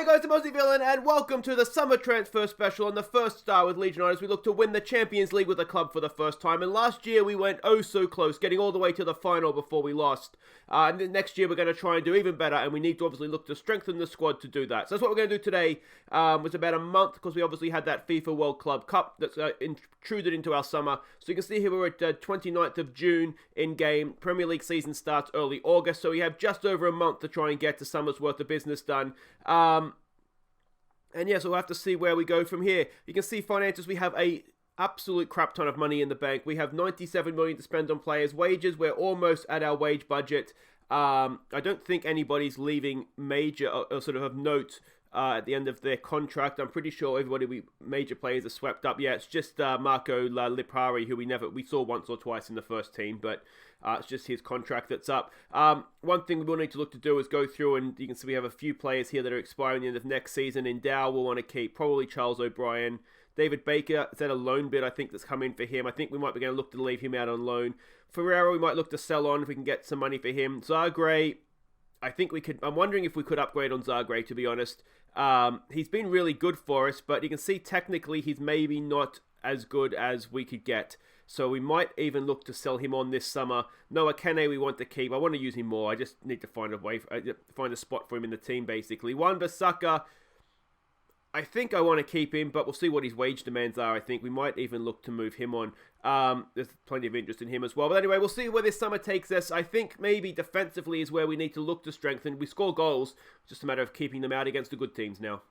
guys, I'm Aussie Villain, and welcome to the summer transfer special on the first star with Leeds United as we look to win the Champions League with the club for the first time. And last year we went oh so close, getting all the way to the final before we lost. And then next year we're going to try and do even better, and we need to obviously look to strengthen the squad to do that. So that's what we're going to do today. It's about a month because we obviously had that FIFA World Club Cup that's intruded into our summer. So you can see here we're at 29th of June in game. Premier League season starts early August, so we have just over a month to try and get to summer's worth of business done. And yeah, so we'll have to see where we go from here. You can see finances, we have a absolute crap ton of money in the bank. We have 97 million to spend on players' wages. We're almost at our wage budget. I don't think anybody's leaving major or sort of note at the end of their contract. I'm pretty sure major players are swept up. Yeah, it's just Marco Lipari, who we saw once or twice in the first team, but it's just his contract that's up. One thing we will need to look to do is go through, and you can see we have a few players here that are expiring at the end of next season. In Dow, we'll want to keep probably Charles O'Brien. David Baker, is that a loan bid I think that's come in for him? I think we might be going to look to leave him out on loan. Ferreira, we might look to sell on if we can get some money for him. Zagreb, I think we could. I'm wondering if we could upgrade on Zagreb, to be honest. He's been really good for us, but you can see technically he's maybe not as good as we could get. So we might even look to sell him on this summer. Noah Kene we want to keep. I want to use him more. I just need to find a spot for him in the team, basically. Wan-Bissaka, I think I want to keep him, but we'll see what his wage demands are. I think we might even look to move him on. There's plenty of interest in him as well. But anyway, we'll see where this summer takes us. I think maybe defensively is where we need to look to strengthen. We score goals. It's just a matter of keeping them out against the good teams now.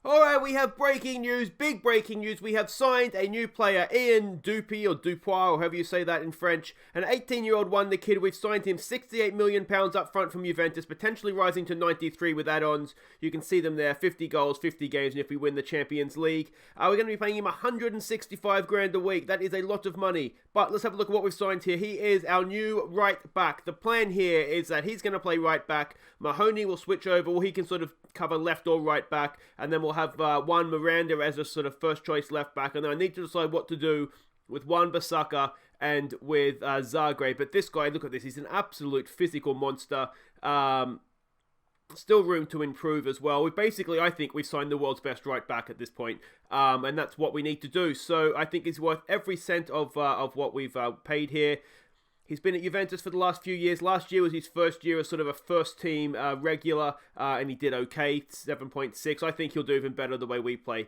Alright, we have breaking news, big breaking news. We have signed a new player, Ian Dupy, or Dupois, or however you say that in French. An 18-year-old wonder kid. We've signed him £68 million up front from Juventus, potentially rising to 93 with add-ons. You can see them there, 50 goals, 50 games, and if we win the Champions League. We're going to be paying him 165 grand a week. That is a lot of money. But let's have a look at what we've signed here. He is our new right back. The plan here is that he's going to play right back. Mahoney will switch over, or he can sort of cover left or right back, and then we'll have Juan Miranda as a sort of first choice left back, and then I need to decide what to do with Wan-Bissaka and with Zagreb. But this guy, look at this, he's an absolute physical monster. Still room to improve as well. I think we've signed the world's best right back at this point, and that's what we need to do. So I think he's worth every cent of what we've paid here. He's been at Juventus for the last few years. Last year was his first year as sort of a first-team regular, and he did okay, 7.6. I think he'll do even better the way we play.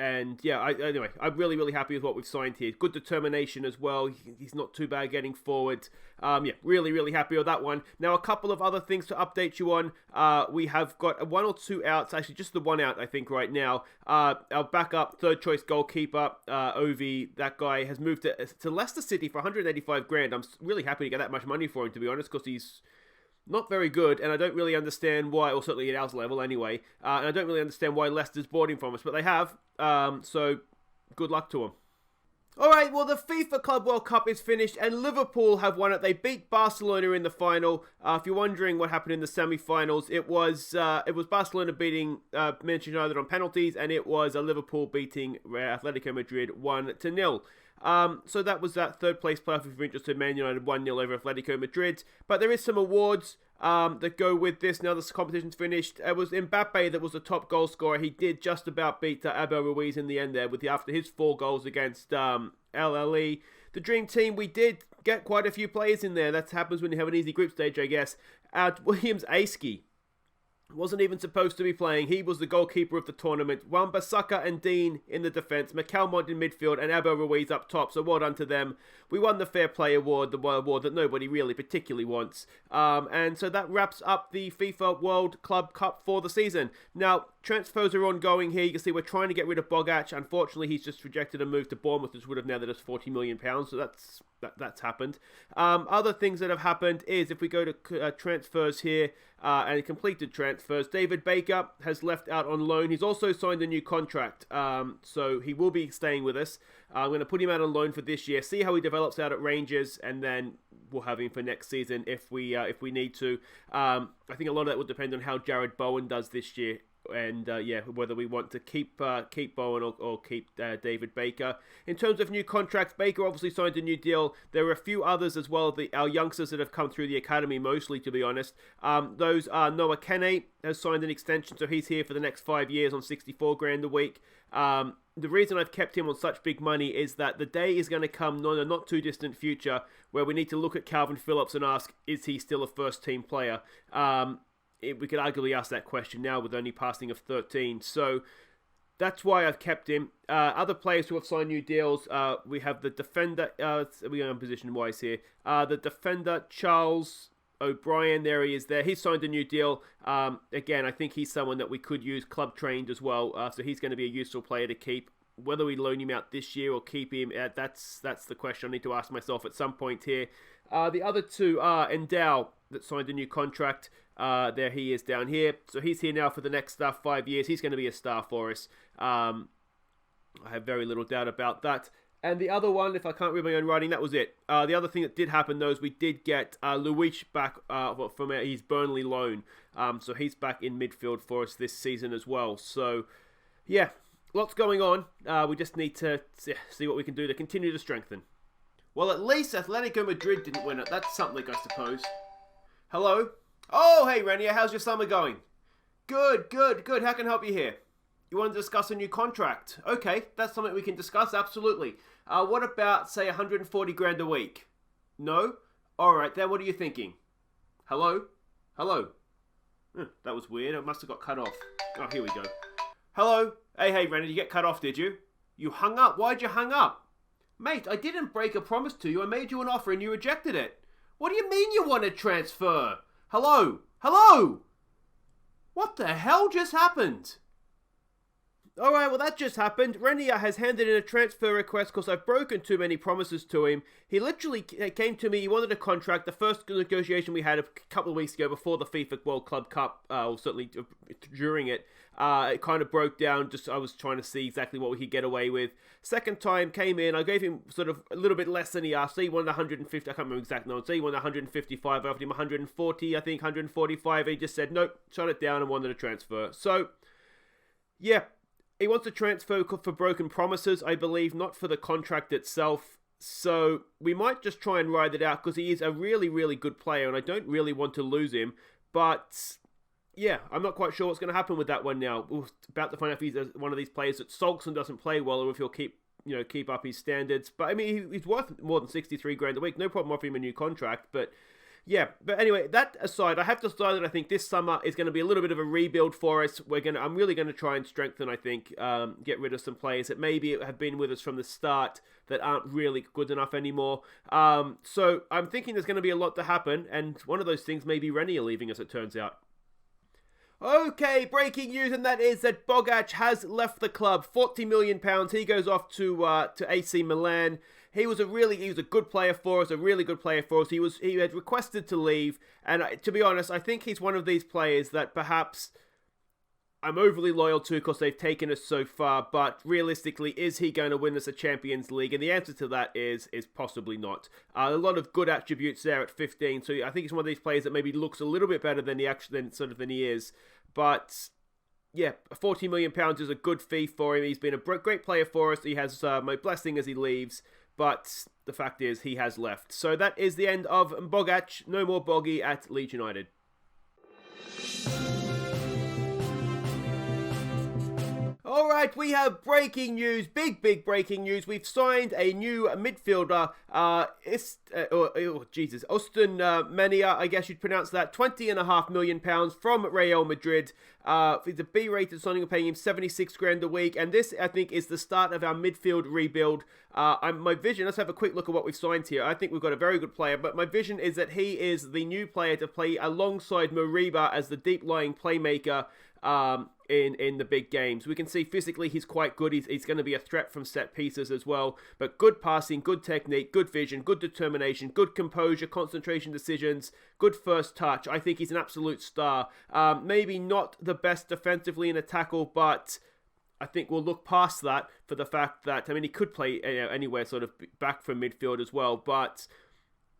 And yeah, anyway, I'm really, really happy with what we've signed here. Good determination as well. He's not too bad getting forward. Yeah, really, really happy with that one. Now, a couple of other things to update you on. We have got one or two outs. Actually, just the one out, I think, right now. Our backup, third choice goalkeeper, Ovi, that guy has moved to Leicester City for 185 grand. I'm really happy to get that much money for him, to be honest, because he's not very good, and I don't really understand why, or certainly at our level anyway, and I don't really understand why Leicester's bought him from us, but they have, so good luck to them. Alright, well the FIFA Club World Cup is finished, and Liverpool have won it. They beat Barcelona in the final. If you're wondering what happened in the semi-finals, it was Barcelona beating Manchester United on penalties, and it was Liverpool beating Atletico Madrid 1-0. So that was that third place playoff if you're interested. Man United 1-0 over Atletico Madrid. But there is some awards that go with this. Now this competition's finished. It was Mbappe that was the top goal scorer. He did just about beat Abel Ruiz in the end there after his 4 goals against LLE. The Dream Team, we did get quite a few players in there. That happens when you have an easy group stage, I guess. Williams Aski wasn't even supposed to be playing. He was the goalkeeper of the tournament. Wan-Bissaka and Dean in the defence. McAlmont in midfield and Abel Ruiz up top. So well done to them. We won the Fair Play Award, the award that nobody really particularly wants. And so that wraps up the FIFA World Club Cup for the season. Now, transfers are ongoing here. You can see we're trying to get rid of Bogac. Unfortunately, he's just rejected a move to Bournemouth, which would have netted us £40 million. So that's happened. Other things that have happened is if we go to transfers here and completed transfers, David Baker has left out on loan. He's also signed a new contract, so he will be staying with us. I'm going to put him out on loan for this year, see how he develops out at Rangers, and then we'll have him for next season if we need to. I think a lot of that will depend on how Jared Bowen does this year. and whether we want to keep Bowen or keep David Baker. In terms of new contracts, Baker obviously signed a new deal. There are a few others as well, our youngsters that have come through the academy mostly, to be honest. Those are Noah Kene has signed an extension, so he's here for the next 5 years on 64 grand a week. The reason I've kept him on such big money is that the day is going to come in a not too distant future where we need to look at Calvin Phillips and ask, is he still a first team player? We could arguably ask that question now with only passing of 13. So that's why I've kept him. Other players who have signed new deals, we have the defender, we are in position wise here. The defender, Charles O'Brien, there he is there. He's signed a new deal. Again, I think he's someone that we could use club trained as well. So he's going to be a useful player to keep. Whether we loan him out this year or keep him, that's the question I need to ask myself at some point here. The other two are Endow, that signed a new contract. There he is down here. So he's here now for the next 5 years. He's going to be a star for us. I have very little doubt about that. And the other one, if I can't read my own writing, that was it. The other thing that did happen, though, is we did get Luis back from his Burnley loan. So he's back in midfield for us this season as well. So, yeah, lots going on. We just need to see what we can do to continue to strengthen. Well, at least Atletico Madrid didn't win it. That's something, I suppose. Hello? Oh, hey, Renier, how's your summer going? Good. How can I help you here? You want to discuss a new contract? Okay, that's something we can discuss, absolutely. What about, say, 140 grand a week? No? Alright, then what are you thinking? Hello? That was weird, I must have got cut off. Oh, here we go. Hello? Hey, Renner, you get cut off, did you? You hung up, why'd you hang up? Mate, I didn't break a promise to you, I made you an offer and you rejected it. What do you mean you want to transfer? Hello? What the hell just happened? Alright, well that just happened. Renier has handed in a transfer request because I've broken too many promises to him. He literally came to me, he wanted a contract. The first negotiation we had a couple of weeks ago before the FIFA World Club Cup, or certainly during it, it kind of broke down. I was trying to see exactly what we could get away with. Second time, came in, I gave him sort of a little bit less than he asked. So he wanted 150, I can't remember exact numbers. So he wanted 155, I offered him 140, I think 145. And he just said, nope, shut it down and wanted a transfer. So, yeah. He wants a transfer for broken promises, I believe, not for the contract itself. So we might just try and ride it out because he is a really, really good player and I don't really want to lose him. But yeah, I'm not quite sure what's going to happen with that one now. We're about to find out if he's one of these players that sulks and doesn't play well or if he'll keep up his standards. But I mean, he's worth more than 63 grand a week. No problem offering him a new contract, but yeah, but anyway, that aside, I have decided I think this summer is going to be a little bit of a rebuild for us. I'm really going to try and strengthen, I think, get rid of some players that maybe have been with us from the start that aren't really good enough anymore. So I'm thinking there's going to be a lot to happen, and one of those things may be Renier leaving, as it turns out. Okay, breaking news, and that is that Bogac has left the club. £40 million. He goes off to AC Milan. He was a good player for us, a really good player for us. He had requested to leave, and to be honest, I think he's one of these players that perhaps I'm overly loyal to because they've taken us so far, but realistically, is he going to win us a Champions League? And the answer to that is possibly not. A lot of good attributes there at 15, so I think he's one of these players that maybe looks a little bit better than he is. But yeah, £40 million is a good fee for him. He's been a great player for us. He has my blessing as he leaves. But the fact is, he has left. So that is the end of Bogac. No more Boggy at Leeds United. Alright, we have breaking news, big breaking news. We've signed a new midfielder, Austin Mania, I guess you'd pronounce that, £20.5 million from Real Madrid. He's a B-rated signing, we're paying him 76 grand a week, and this, I think, is the start of our midfield rebuild. My vision, let's have a quick look at what we've signed here. I think we've got a very good player, but my vision is that he is the new player to play alongside Moriba as the deep-lying playmaker in the big games. We can see physically he's quite good. He's going to be a threat from set pieces as well. But good passing, good technique, good vision, good determination, good composure, concentration decisions, good first touch. I think he's an absolute star. Maybe not the best defensively in a tackle, but I think we'll look past that for the fact that, I mean, he could play anywhere sort of back from midfield as well, but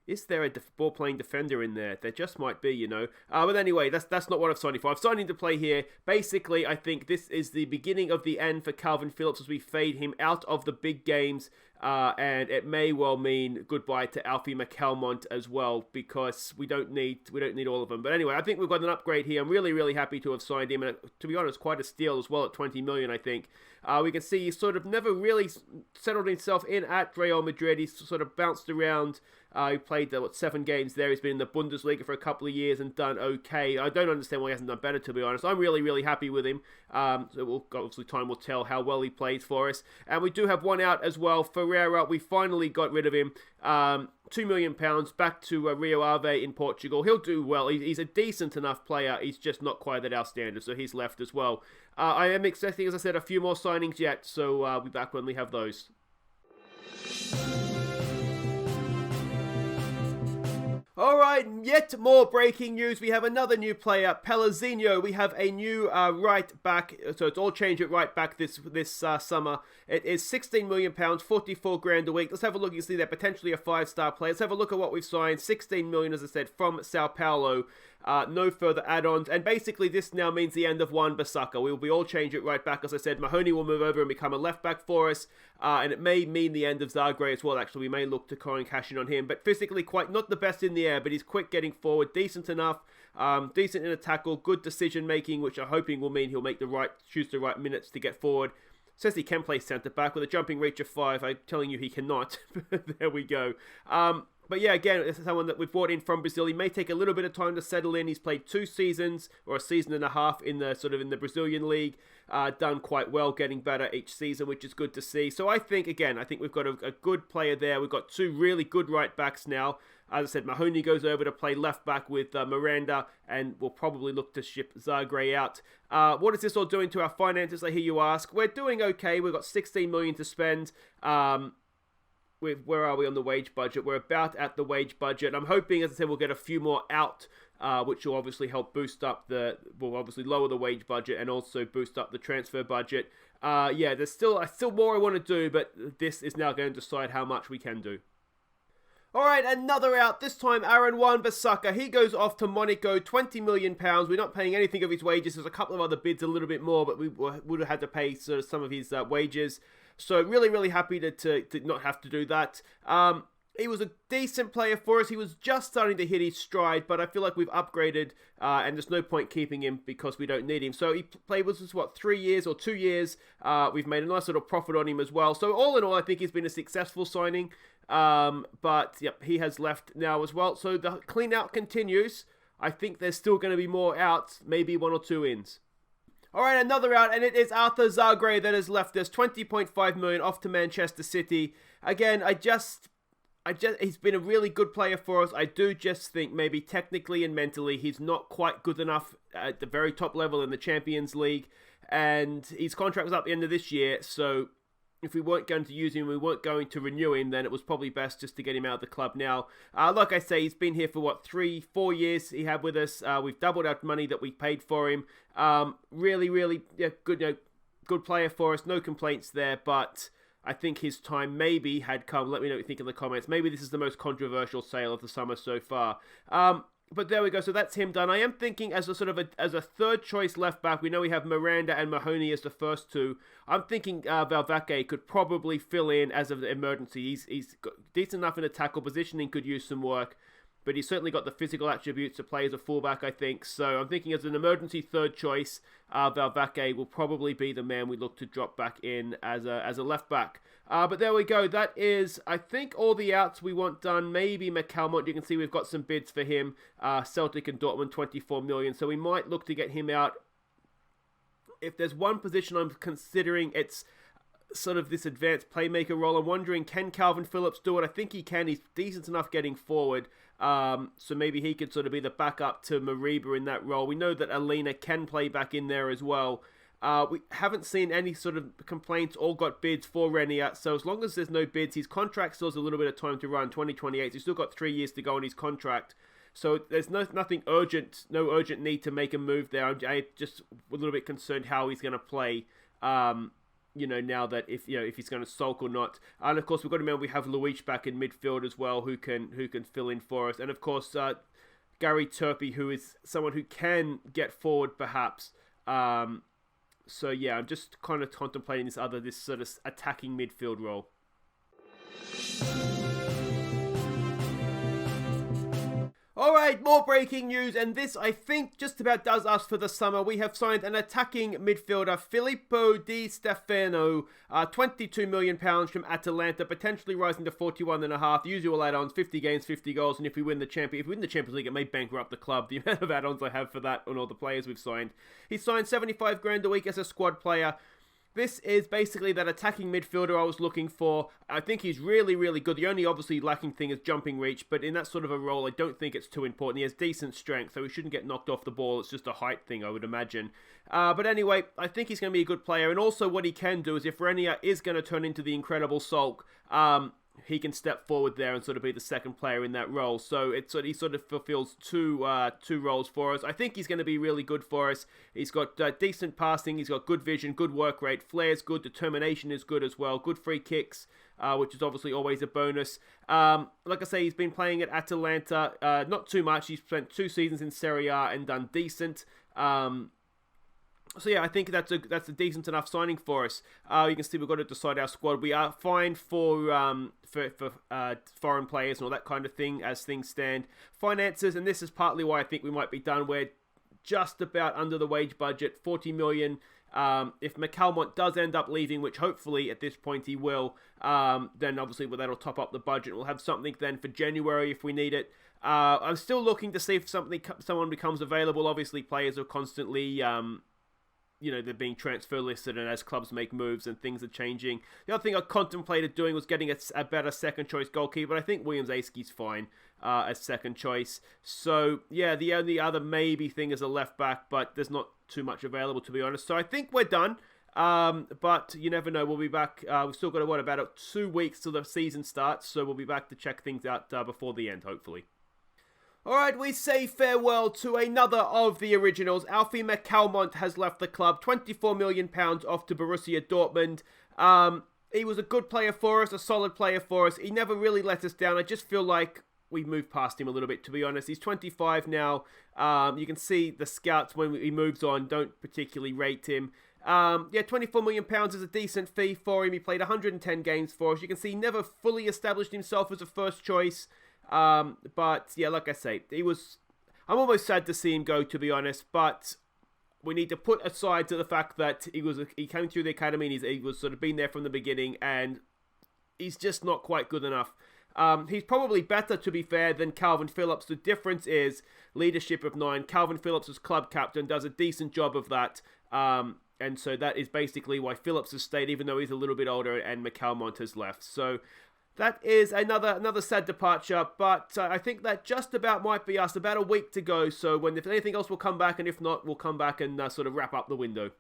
Is there a ball-playing defender in there? There just might be, But anyway, that's not what I've signed him for. I've signed him to play here. Basically, I think this is the beginning of the end for Calvin Phillips as we fade him out of the big games. And it may well mean goodbye to Alfie McCalmont as well, because we don't need all of them. But anyway, I think we've got an upgrade here. I'm really, really happy to have signed him, and to be honest, quite a steal as well at 20 million, I think. We can see he's sort of never really settled himself in at Real Madrid. He's sort of bounced around. He played 7 games there. He's been in the Bundesliga for a couple of years and done okay. I don't understand why he hasn't done better, to be honest. I'm really, really happy with him. So obviously time will tell how well he plays for us. And we do have one out as well. Ferreira, we finally got rid of him. £2 million back to Rio Ave in Portugal. He'll do well. He's a decent enough player. He's just not quite at our standard, so he's left as well. I am expecting, as I said, a few more signings yet, so I'll be back when we have those. Alright, yet more breaking news. We have another new player, Pellezinho. We have a new right back, so it's all changed at right back this summer. It is £16 million, 44 grand a week. Let's have a look. You see there, potentially a 5-star player. Let's have a look at what we've signed. 16 million, as I said, from Sao Paulo. No further add-ons, and basically this now means the end of Wan-Bissaka. We will be all changed at right back. As I said, Mahoney will move over and become a left back for us, and it may mean the end of Zagreb as well. Actually, we may look to try and cash in on him, but physically quite not the best in the air, but he's quick getting forward, decent enough, decent in a tackle, good decision making, which I'm hoping will mean he'll choose the right minutes to get forward. Says he can play centre back with a jumping reach of 5. I'm telling you he cannot. There we go. But yeah, again, this is someone that we've brought in from Brazil. He may take a little bit of time to settle in. He's played 2 seasons or a season and a half in the Brazilian league. Done quite well, getting better each season, which is good to see. So I think we've got a good player there. We've got 2 really good right backs now. As I said, Mahoney goes over to play left back with Miranda, and we'll probably look to ship Zagreb out. What is this all doing to our finances, I hear you ask? We're doing okay. We've got 16 million to spend. Where are we on the wage budget? We're about at the wage budget. I'm hoping, as I said, we'll get a few more out, which will obviously help boost up will obviously lower the wage budget and also boost up the transfer budget. There's still more I want to do, but this is now going to decide how much we can do. Alright, another out. This time, Aaron Wan-Bissaka. He goes off to Monaco, £20 million. We're not paying anything of his wages. There's a couple of other bids a little bit more, but we would have had to pay sort of some of his wages. So really, really happy to not have to do that. He was a decent player for us. He was just starting to hit his stride, but I feel like we've upgraded, and there's no point keeping him because we don't need him. So he played with us, 3 years or 2 years. We've made a nice little profit on him as well. So all in all, I think he's been a successful signing. But yep, he has left now as well. So the clean out continues. I think there's still going to be more outs, maybe 1 or 2 ins. Alright, another out, and it is Arthur Zagreb that has left us. 20.5 million off to Manchester City. Again, he's been a really good player for us. I do just think maybe technically and mentally he's not quite good enough at the very top level in the Champions League. And his contract was up at the end of this year, so if we weren't going to use him, we weren't going to renew him, then it was probably best just to get him out of the club now. Like I say, he's been here for 3-4 years he had with us. We've doubled our money that we paid for him. Really, really good player for us. No complaints there, but I think his time maybe had come. Let me know what you think in the comments. Maybe this is the most controversial sale of the summer so far. But there we go. So that's him done. I am thinking as a third choice left back. We know we have Miranda and Mahoney as the first 2. I'm thinking Valverde could probably fill in as an emergency. He's decent enough in a tackle. Positioning could use some work, but he's certainly got the physical attributes to play as a fullback, I think. So I'm thinking as an emergency third choice, Valverde will probably be the man we look to drop back in as a left back. But there we go. That is, I think, all the outs we want done. Maybe McCalmont. You can see we've got some bids for him. Celtic and Dortmund, 24 million. So we might look to get him out. If there's one position I'm considering, it's sort of this advanced playmaker role. I'm wondering, can Calvin Phillips do it? I think he can. He's decent enough getting forward. So maybe he could sort of be the backup to Mariba in that role. We know that Alina can play back in there as well. We haven't seen any sort of complaints or got bids for Renier. So as long as there's no bids, his contract still has a little bit of time to run, 2028. He's still got 3 years to go on his contract. So there's nothing urgent, no urgent need to make a move there. I'm just a little bit concerned how he's going to play now that if he's going to sulk or not. And of course, we've got to remember we have Luis back in midfield as well, who can fill in for us. And of course, Gary Turpie, who is someone who can get forward perhaps. So yeah, I'm just kind of contemplating this sort of attacking midfield role. Alright, more breaking news, and this, I think, just about does us for the summer. We have signed an attacking midfielder, Filippo Di Stefano, £22 million from Atalanta, potentially rising to 41.5. Usual add-ons, 50 games, 50 goals, and if we win the Champions League, it may bankrupt the club, the amount of add-ons I have for that on all the players we've signed. He's signed 75 grand a week as a squad player. This is basically that attacking midfielder I was looking for. I think he's really, really good. The only obviously lacking thing is jumping reach, but in that sort of a role, I don't think it's too important. He has decent strength, so he shouldn't get knocked off the ball. It's just a height thing, I would imagine. But anyway, I think he's going to be a good player. And also what he can do is if Renier is going to turn into the incredible sulk, he can step forward there and sort of be the second player in that role. So he sort of fulfills two roles for us. I think he's going to be really good for us. He's got decent passing, he's got good vision, good work rate, flair's good, determination is good as well, good free kicks, which is obviously always a bonus. Like I say, he's been playing at Atalanta, not too much. He's spent 2 seasons in Serie A and done decent. So yeah, I think that's a decent enough signing for us. You can see we've got to decide our squad. We are fine for foreign players and all that kind of thing as things stand. Finances, and this is partly why I think we might be done. We're just about under the wage budget, 40 million. If McAlmont does end up leaving, which hopefully at this point he will, then obviously that'll top up the budget. We'll have something then for January if we need it. I'm still looking to see if someone becomes available. Obviously, players are constantly they're being transfer listed, and as clubs make moves and things are changing. The other thing I contemplated doing was getting a better second choice goalkeeper, but I think Williams Aski's fine as second choice. So yeah, the only other maybe thing is a left back, but there's not too much available, to be honest. So I think we're done. But you never know. We'll be back. We've still got about 2 weeks till the season starts, so we'll be back to check things out before the end, hopefully. Alright, we say farewell to another of the originals. Alfie McAlmont has left the club. £24 million off to Borussia Dortmund. He was a good player for us, a solid player for us. He never really let us down. I just feel like we've moved past him a little bit, to be honest. He's 25 now. You can see the scouts, when he moves on, don't particularly rate him. £24 million is a decent fee for him. He played 110 games for us. You can see he never fully established himself as a first choice. But yeah, like I say, I'm almost sad to see him go, to be honest, but we need to put aside to the fact that he came through the academy and he was sort of been there from the beginning, and he's just not quite good enough. He's probably better, to be fair, than Calvin Phillips. The difference is leadership of 9. Calvin Phillips as club captain does a decent job of that. And so that is basically why Phillips has stayed, even though he's a little bit older and McAlmont has left. So that is another sad departure, but I think that just about might be us. About a week to go, so if anything else, we'll come back, and if not, we'll come back and sort of wrap up the window.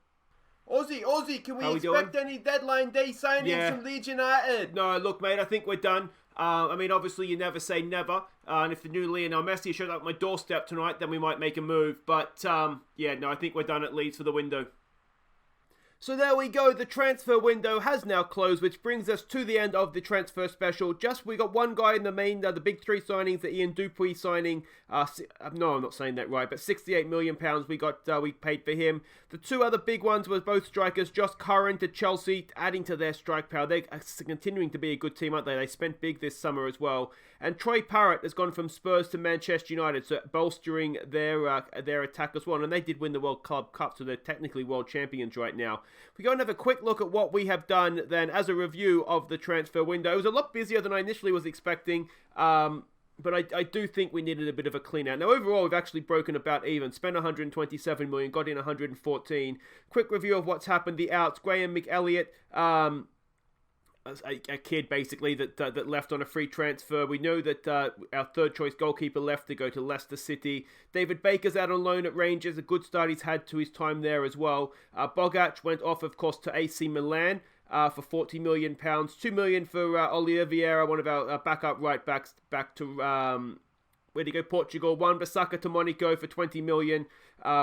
Aussie, can we expect any deadline day signings from Leeds United? No, look, mate, I think we're done. Obviously, you never say never, and if the new Lionel Messi showed up at my doorstep tonight, then we might make a move, but I think we're done at Leeds for the window. So there we go, the transfer window has now closed, which brings us to the end of the transfer special. We got one guy in the main, the big 3 signings, the Ian Dupuy signing. No, I'm not saying that right, but £68 million we paid for him. The 2 other big ones were both strikers, Josh Curran to Chelsea, adding to their strike power. They're continuing to be a good team, aren't they? They spent big this summer as well. And Troy Parrott has gone from Spurs to Manchester United, so bolstering their attack as well. And they did win the World Club Cup, so they're technically world champions right now. We go and have a quick look at what we have done then as a review of the transfer window. It was a lot busier than I initially was expecting, but I do think we needed a bit of a clean out. Now overall, we've actually broken about even. Spent 127 million, got in 114. Quick review of what's happened. The outs: Graham McElliott, a kid basically that left on a free transfer. We know that our third choice goalkeeper left to go to Leicester City. David Baker's out on loan at Rangers, a good start he's had to his time there as well. Bogac went off, of course, to AC Milan for £40 million. £2 million for Olivier Vieira, one of our backup right backs, back to Where'd he go? Portugal. Wan-Bissaka to Monaco for 20 million.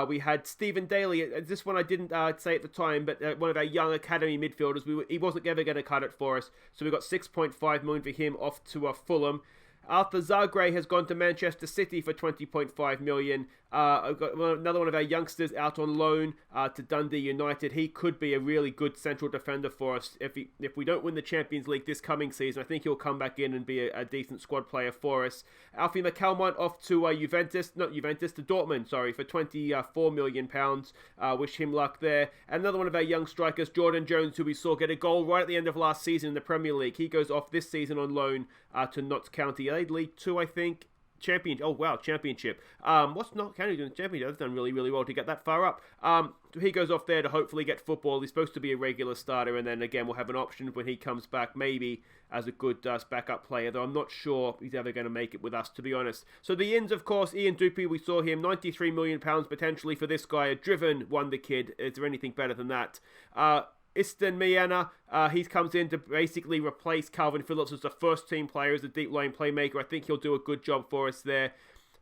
We had Stephen Daly. This one I didn't say at the time, but one of our young academy midfielders. He wasn't ever going to cut it for us, so we got 6.5 million for him off to Fulham. Arthur Zagre has gone to Manchester City for 20.5 million. I've got another one of our youngsters out on loan to Dundee United. He could be a really good central defender for us. If we don't win the Champions League this coming season, I think he'll come back in and be a decent squad player for us. Alfie McCalmont off to to Dortmund, for £24 million. Wish him luck there. And another one of our young strikers, Jordan Jones, who we saw get a goal right at the end of last season in the Premier League. He goes off this season on loan to Notts County. League 2, I think. Championship. What's Notts County doing? Championship. They've done really, really well to get that far up. He goes off there to hopefully get football. He's supposed to be a regular starter, and then again we'll have an option when he comes back, maybe as a good backup player, though I'm not sure he's ever going to make it with us, to be honest. So the ins, of course, Ian Dupuy, we saw him, £93 million potentially for this guy, a driven wonder kid. Is there anything better than that? Iston Miana, he comes in to basically replace Calvin Phillips as the first team player, as a deep line playmaker. I think he'll do a good job for us there.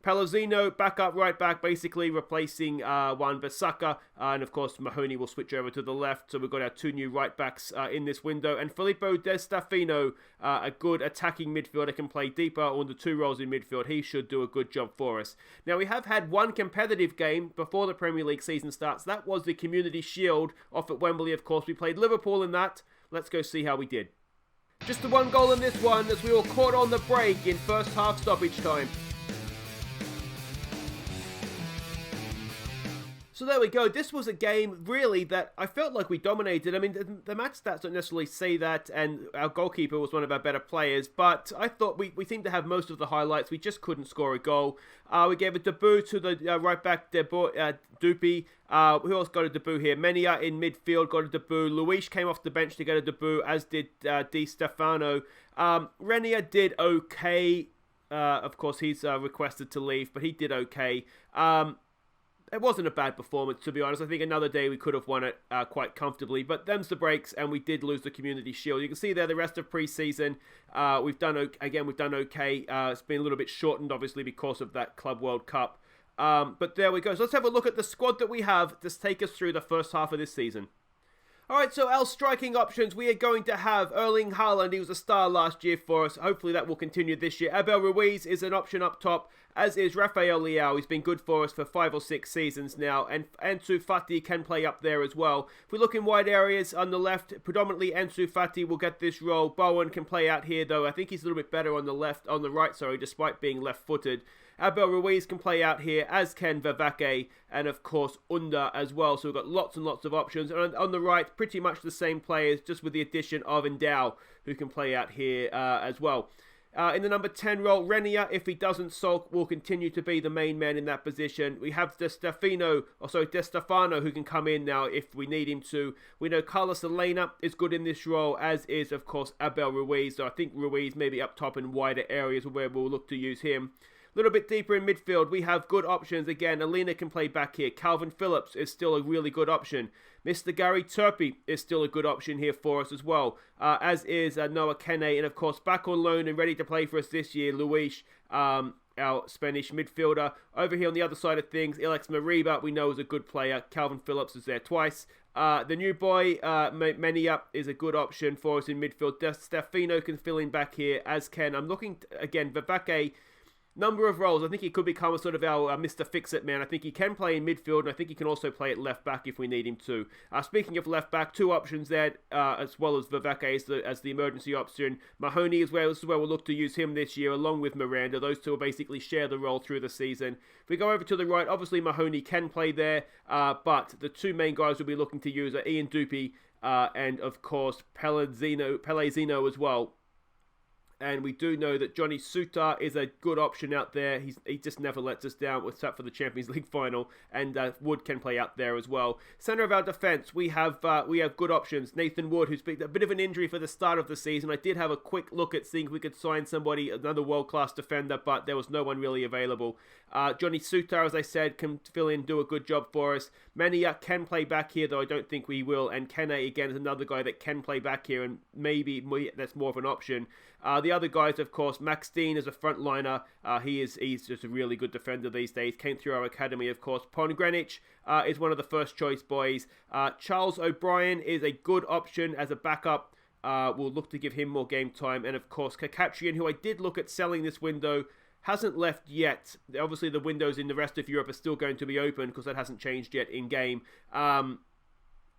Pellegrino, right back, basically replacing Wan-Bissaka. And of course, Mahoney will switch over to the left. So we've got our two new right backs in this window. And Filippo De Stefano, a good attacking midfielder, can play deeper on the two roles in midfield. He should do a good job for us. Now, we have had one competitive game before the Premier League season starts. That was the Community Shield off at Wembley, of course. We played Liverpool in that. Let's go see how we did. Just the one goal in this one, as we were caught on the break in first half stoppage time. So there we go. This was a game, really, that I felt like we dominated. I mean, the match stats don't necessarily say that, and our goalkeeper was one of our better players, but I thought we seemed to have most of the highlights. We just couldn't score a goal. We gave a debut to the right back, Dupuy. Who else got a debut here? Menia in midfield got a debut. Luis came off the bench to get a debut, as did Di Stefano. Renier did okay. Of course, he's requested to leave, but he did okay. It wasn't a bad performance, to be honest. I think another day we could have won it quite comfortably. But them's the breaks, and we did lose the Community Shield. You can see there the rest of pre-season. We've done okay. It's been a little bit shortened, obviously, because of that Club World Cup. But there we go. So let's have a look at the squad that we have to take us through the first half of this season. Alright, so our striking options, we are going to have Erling Haaland. He was a star last year for us. Hopefully that will continue this year. Abel Ruiz is an option up top, as is Rafael Leao. He's been good for us for 5 or 6 seasons now. And Ansu Fati can play up there as well. If we look in wide areas on the left, predominantly Ansu Fati will get this role. Bowen can play out here, though. I think he's a little bit better on the right, despite being left-footed. Abel Ruiz can play out here, as can Vavake, and of course Under as well. So we've got lots and lots of options. And on the right, pretty much the same players, just with the addition of Ndao, who can play out here as well. In the number 10 role, Renier, if he doesn't sulk, will continue to be the main man in that position. We have De Stefano, who can come in now if we need him to. We know Carlos Elena is good in this role, as is, of course, Abel Ruiz. So I think Ruiz maybe up top in wider areas where we'll look to use him. A little bit deeper in midfield, we have good options. Again, Alina can play back here. Calvin Phillips is still a really good option. Mr. Gary Turpie is still a good option here for us as well, as is Noah Kene. And of course, back on loan and ready to play for us this year, Luis, our Spanish midfielder. Over here on the other side of things, Alex Mariba, we know is a good player. Calvin Phillips is there twice. The new boy, Menia, is a good option for us in midfield. Stefano can fill in back here, as can. I'm looking, again, Vavake. Number of roles. I think he could become a sort of our Mr. Fix-It man. I think he can play in midfield, and I think he can also play at left back if we need him to. Speaking of left back, 2 options there, as well as Vavake as the emergency option. Mahoney as well. This is where we'll look to use him this year, along with Miranda. Those two will basically share the role through the season. If we go over to the right, obviously Mahoney can play there, but the 2 main guys we'll be looking to use are Ian Dupuy and, of course, Pellegrino as well. And we do know that Johnny Suter is a good option out there. He just never lets us down, except for the Champions League final. And Wood can play out there as well. Centre of our defence, we have good options. Nathan Wood, who's been a bit of an injury for the start of the season. I did have a quick look at seeing if we could sign somebody, another world-class defender, but there was no one really available. Johnny Suter, as I said, can fill in, do a good job for us. Mania can play back here, though I don't think we will. And Kene, again, is another guy that can play back here, and maybe that's more of an option. The The other guys, of course, Max Dean is a frontliner. He's just a really good defender these days. Came through our academy, of course. Pongranic is one of the first choice boys. Charles O'Brien is a good option as a backup. We'll look to give him more game time. And of course, Kakatrian, who I did look at selling this window, hasn't left yet. Obviously, the windows in the rest of Europe are still going to be open because that hasn't changed yet in game.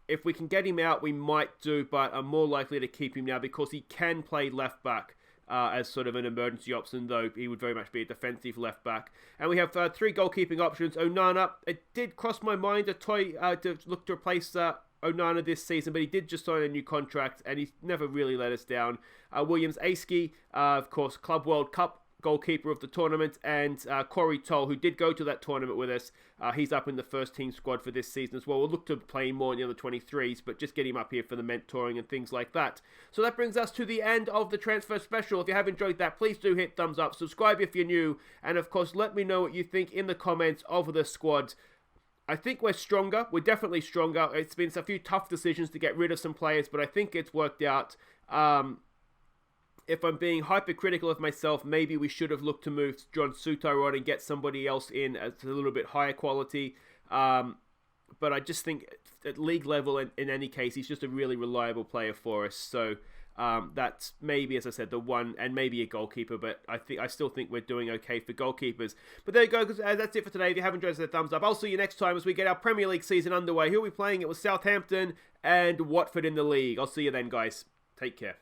If we can get him out, we might do, but I'm more likely to keep him now because he can play left back as sort of an emergency option, though he would very much be a defensive left back. And we have 3 goalkeeping options. Onana, it did cross my mind to look to replace Onana this season, but he did just sign a new contract and he's never really let us down. Williams Aski, of course, Club World Cup goalkeeper of the tournament, and Corey Toll, who did go to that tournament with us. He's up in the first team squad for this season as well. We'll look to play more in the other 23s, but just get him up here for the mentoring and things like that. So that brings us to the end of the transfer special. If you have enjoyed that, please do hit thumbs up, subscribe if you're new, and of course let me know what you think in the comments of the squad. I think we're stronger. We're definitely stronger. It's been a few tough decisions to get rid of some players, but I think it's worked out. If I'm being hypercritical of myself, maybe we should have looked to move John Souttar on and get somebody else in at a little bit higher quality. But I just think at league level, in any case, he's just a really reliable player for us. So that's maybe, as I said, the one, and maybe a goalkeeper. But I still think we're doing okay for goalkeepers. But there you go. That's it for today. If you haven't enjoyed it, thumbs up. I'll see you next time as we get our Premier League season underway. Who are we playing? It was Southampton and Watford in the league. I'll see you then, guys. Take care.